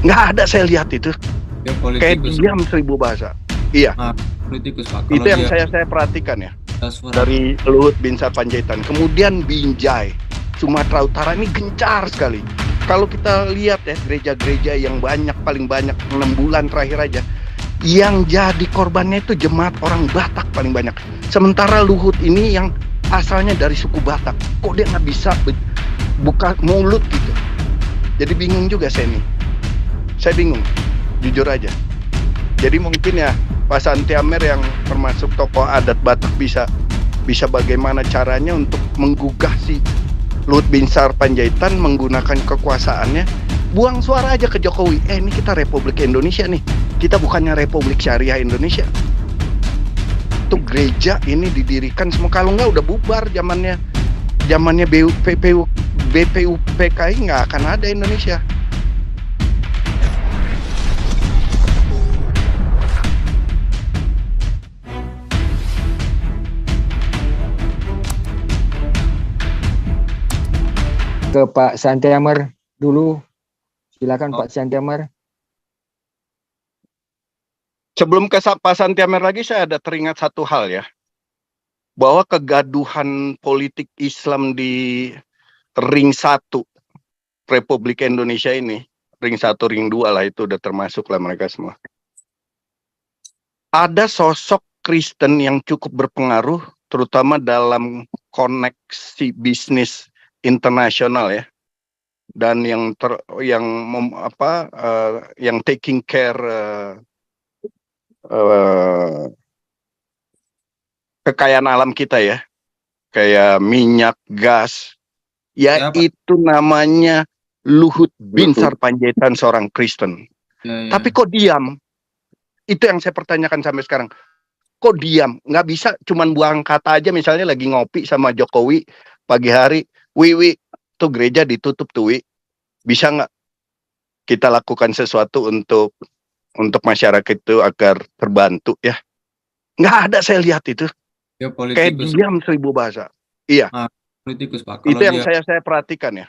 Nggak ada saya lihat itu. Dia Kayak politikus. diam 1000 bahasa. Iya, Nah, politikus Pak. itu Kalau yang dia saya perhatikan ya. suara Dari Luhut Binsar Panjaitan. Kemudian Binjai, Sumatera Utara ini gencar sekali. Kalau kita lihat ya gereja-gereja yang paling banyak 6 bulan terakhir aja, yang jadi korbannya itu jemaat orang Batak paling banyak. Sementara Luhut ini yang asalnya dari suku Batak, kok dia nggak bisa buka mulut gitu. Jadi bingung juga saya nih. Saya bingung, jujur aja. Jadi mungkin ya Pak Santi Amer yang termasuk tokoh adat Batak bisa bagaimana caranya untuk menggugah si Luhut Binsar Panjaitan menggunakan kekuasaannya, buang suara aja ke Jokowi. Ini kita Republik Indonesia nih, kita bukannya Republik Syariah Indonesia. Tuh gereja ini didirikan semua, kalau nggak udah bubar zamannya BPUPKI nggak akan ada Indonesia. Ke Pak Santi Amer dulu. Silakan Pak Santi Amer. Sebelum ke Pak Santi Amer lagi, saya ada teringat satu hal ya, bahwa kegaduhan politik Islam di ring 1 Republik Indonesia ini, ring 1, ring 2 lah, itu udah termasuk lah mereka semua. Ada sosok Kristen yang cukup berpengaruh, terutama dalam koneksi bisnis internasional ya, dan yang taking care kekayaan alam kita ya, kayak minyak, gas, itu namanya Luhut Binsar Panjaitan, seorang Kristen. Tapi kok diam? Itu yang saya pertanyakan sampai sekarang. Kok diam? Nggak bisa cuman buang kata aja, misalnya lagi ngopi sama Jokowi pagi hari, Wi, tuh gereja ditutup tuh, Wi. Bisa nggak kita lakukan sesuatu untuk masyarakat itu agar terbantu ya? Nggak ada saya lihat itu. Kayak diam 1000 bahasa. Iya. politikus Pak. Itu yang saya perhatikan ya.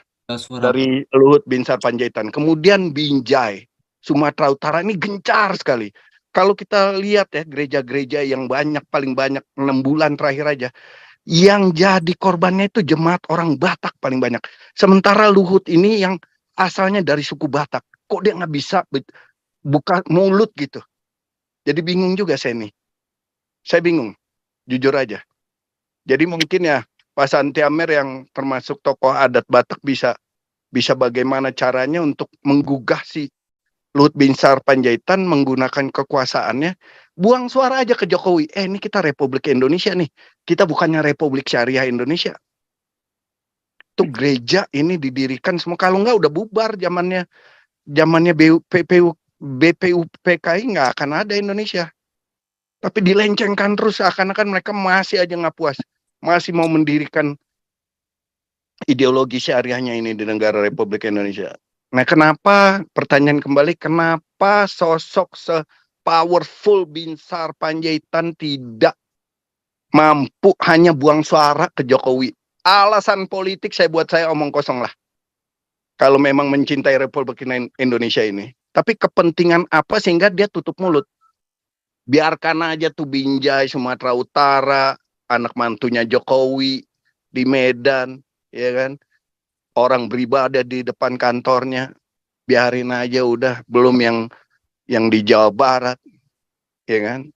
Dari Luhut Binsar Panjaitan. Kemudian Binjai, Sumatera Utara ini gencar sekali. Kalau kita lihat ya gereja-gereja yang paling banyak 6 bulan terakhir aja, yang jadi korbannya itu jemaat orang Batak paling banyak. Sementara Luhut ini yang asalnya dari suku Batak, kok dia nggak bisa buka mulut gitu. Jadi bingung juga saya nih. Saya bingung, jujur aja. Jadi mungkin ya Pak Santi Amer yang termasuk tokoh adat Batak bisa bagaimana caranya untuk menggugah si Luhut Binsar Panjaitan menggunakan kekuasaannya, buang suara aja ke Jokowi. Ini kita Republik Indonesia nih, kita bukannya Republik Syariah Indonesia. Tuh gereja ini didirikan semua, kalau nggak udah bubar zamannya BPUPKI nggak akan ada Indonesia. Tapi dilencengkan terus, seakan-akan mereka masih aja nggak puas, masih mau mendirikan ideologi syariahnya ini di negara Republik Indonesia. Nah, kenapa, pertanyaan kembali, kenapa sosok se-powerful Binsar Panjaitan tidak mampu hanya buang suara ke Jokowi? Alasan politik buat saya omong kosong lah. Kalau memang mencintai Republik Indonesia ini. Tapi kepentingan apa sehingga dia tutup mulut? Biarkan aja tuh Binjai, Sumatera Utara, anak mantunya Jokowi di Medan, ya kan? Orang beribadah di depan kantornya, biarin aja udah, belum yang di Jawa Barat, ya kan?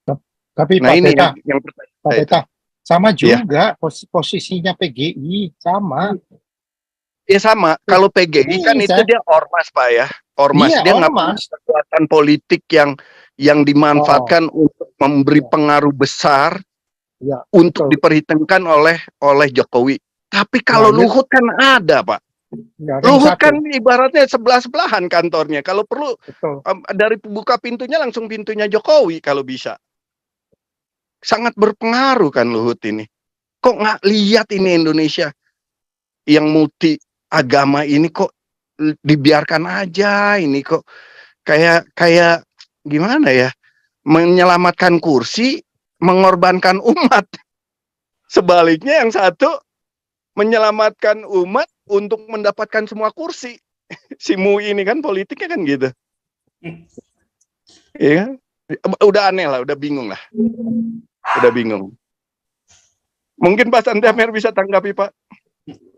Tapi nah, Pak ini Peta, yang Pak Peta, sama ya. juga posisinya PGI, sama. Ya sama, kalau PGI kan itu dia ormas Pak ya, ormas, dia nggak punya kekuatan politik yang dimanfaatkan untuk memberi pengaruh besar untuk diperhitungkan oleh Jokowi. Tapi kalau Luhut kan ada Pak. Luhut kan ibaratnya sebelah-sebelahan kantornya. Kalau perlu dari buka pintunya langsung pintunya Jokowi kalau bisa. Sangat berpengaruh kan Luhut ini. Kok nggak lihat ini Indonesia yang multi agama ini kok dibiarkan aja, ini kok kayak gimana ya, menyelamatkan kursi, mengorbankan umat. Sebaliknya yang satu menyelamatkan umat untuk mendapatkan semua kursi. Si MUI ini kan politiknya kan gitu. Iya, udah aneh lah, udah bingung lah, udah bingung. Mungkin Pak Santiamer bisa tanggapi Pak.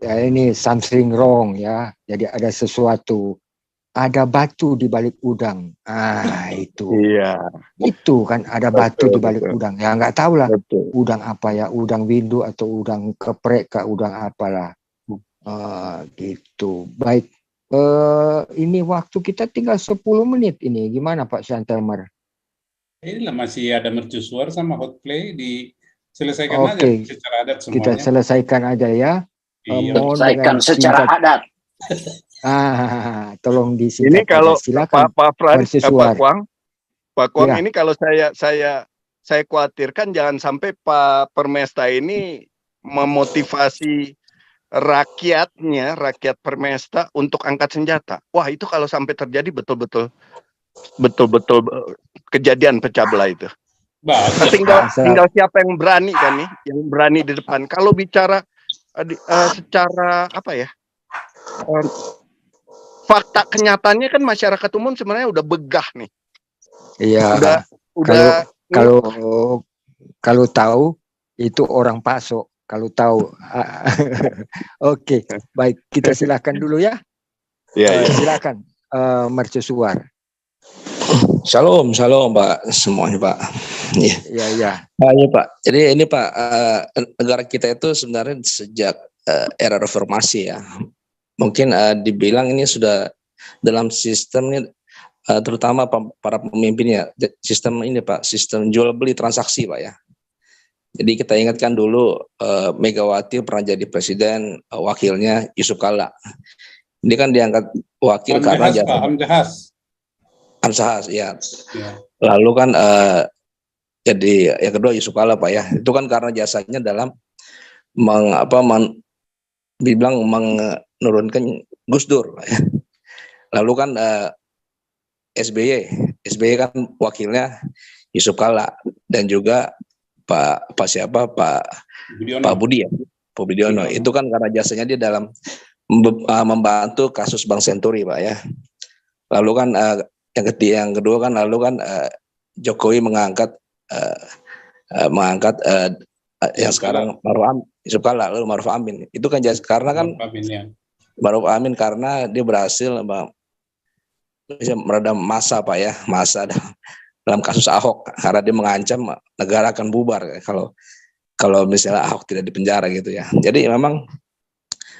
Ya ini something wrong ya. Jadi ada sesuatu, ada batu di balik udang. Itu. Iya. Itu kan ada batu di balik Betul. udang. Ya nggak tahu lah. Betul. Udang apa ya? Udang windu atau udang keprek kah? Udang apalah. Gitu. Baik. Ini waktu kita tinggal 10 menit ini. Gimana Pak Santiamer? Inilah masih ada mercusuar sama hotplay, diselesaikan aja Oke. secara adat Kita semuanya. selesaikan aja ya. Iya. Mohon Selesaikan dengan secara singkat. adat. Tolong Ini disingkat kalau aja. Silakan. Pak Frans, Mercusuar. Pak Kuang Ya. ini kalau saya khawatirkan jangan sampai Pak Permesta ini memotivasi rakyatnya, rakyat Permesta untuk angkat senjata. Wah, itu kalau sampai terjadi betul-betul kejadian pecah belah itu. Bagus. Tinggal siapa yang berani kan nih, yang berani di depan. Kalau bicara secara apa ya? Fakta kenyataannya kan masyarakat umum sebenarnya udah begah nih. Iya. Kalau tahu itu orang Paso. Kalau tahu. Oke, baik, kita silakan dulu ya. Iya. Silakan Mercusuar. Shalom Pak semuanya Pak. Iya. Iya Pak. Jadi ini Pak, negara kita itu sebenarnya sejak era reformasi ya. Mungkin dibilang ini sudah dalam sistemnya, terutama para pemimpinnya, sistem ini Pak, sistem jual beli transaksi Pak ya. Jadi kita ingatkan dulu Megawati pernah jadi presiden, wakilnya Yusuf Kala. Ini kan diangkat wakil karena Hamzahas ya. Lalu kan jadi yang kedua Yusuf Kala Pak ya. Itu kan karena jasanya dalam dibilang menurunkan Gus Dur Pak ya. Lalu kan SBY kan wakilnya Yusuf Kala, dan juga Pak Budiono. Itu kan karena jasanya dia dalam membantu kasus Bank Senturi Pak ya. Lalu kan yang kedua kan Jokowi mengangkat yang sekarang Yusuf Kala, lalu Maruf Amin. Itu kan karena kan Maruf Amin karena dia berhasil meredam massa Pak ya, massa dalam kasus Ahok, karena dia mengancam negara akan bubar kalau misalnya Ahok tidak dipenjara gitu ya. Jadi memang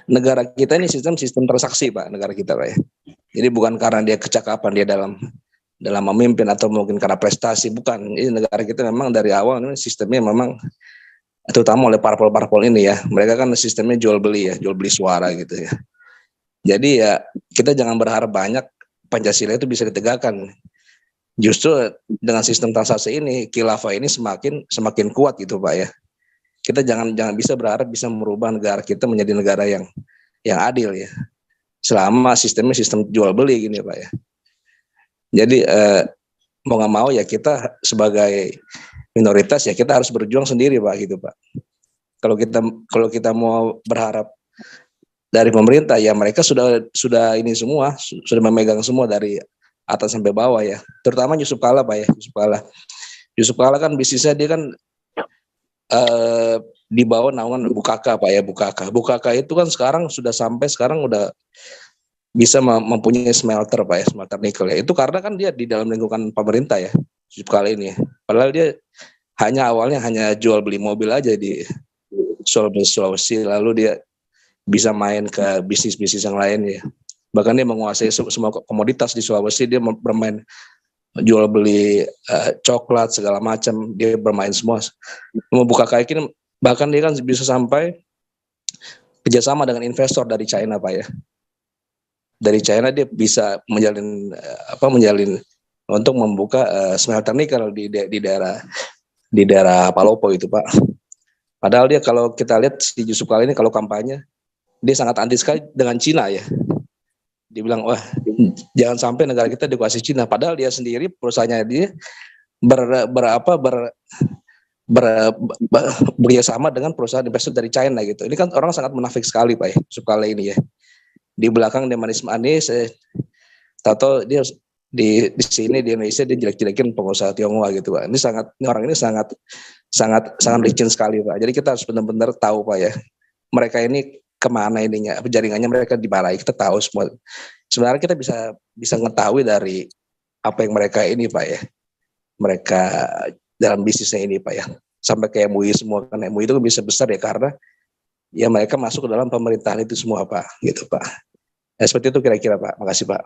negara kita ini sistem transaksi Pak, negara kita Pak ya. Jadi bukan karena dia kecakapan dia dalam memimpin atau mungkin karena prestasi, bukan. Ini negara kita memang dari awal ini sistemnya memang, terutama oleh parpol ini ya, mereka kan sistemnya jual beli suara gitu ya. Jadi ya kita jangan berharap banyak Pancasila itu bisa ditegakkan. Justru dengan sistem transaksi ini, khilafah ini semakin kuat gitu Pak ya. Kita jangan bisa berharap bisa merubah negara kita menjadi negara yang adil ya. Selama sistemnya sistem jual beli gini Pak ya. Jadi mau nggak mau ya kita sebagai minoritas ya kita harus berjuang sendiri Pak gitu Pak. Kalau kita mau berharap dari pemerintah ya mereka sudah ini semua, sudah memegang semua dari atas sampai bawah ya. Terutama Yusuf Kala Pak ya, Yusuf Kala kan bisnisnya dia kan di bawah naungan Bukaka Pak ya, Bukaka itu kan sekarang udah bisa mempunyai smelter Pak ya, smelter nikel ya. Itu karena kan dia di dalam lingkungan pemerintah ya, Yusuf Kala ini ya. Padahal dia awalnya hanya jual beli mobil aja di Sulawesi, lalu dia bisa main ke bisnis-bisnis yang lain ya. Bahkan dia menguasai semua komoditas di Sulawesi, dia bermain jual beli coklat segala macam, dia bermain semua. Membuka kayak gini, bahkan dia kan bisa sampai kerjasama dengan investor dari China Pak ya. Dari China dia bisa menjalin untuk membuka smelter nikel di daerah Palopo itu Pak. Padahal dia kalau kita lihat si Yusuf Kala ini kalau kampanye dia sangat anti sekali dengan Cina ya. Dia bilang wah jangan sampai negara kita dikuasai Cina. Padahal dia sendiri perusahaannya dia bekerjasama dengan perusahaan investor dari China gitu. Ini kan orang sangat munafik sekali Pak ya, Yusuf Kala ini ya. Di belakang dia manis-manis, tahu dia di sini di Indonesia dia jelek-jelekin pengusaha Tionghoa gitu Pak. Ini orang ini sangat licin sekali Pak. Jadi kita harus benar-benar tahu Pak ya. Mereka ini kemana ininya, jaringannya mereka di mana, kita tahu semua. Sebenarnya kita bisa mengetahui dari apa yang mereka ini Pak ya. Mereka dalam bisnisnya ini Pak ya. Sampai ke MUI semua kan, MUI itu bisa besar ya karena ya mereka masuk ke dalam pemerintahan itu semua Pak gitu Pak. Ya, seperti itu kira-kira Pak. Makasih Pak.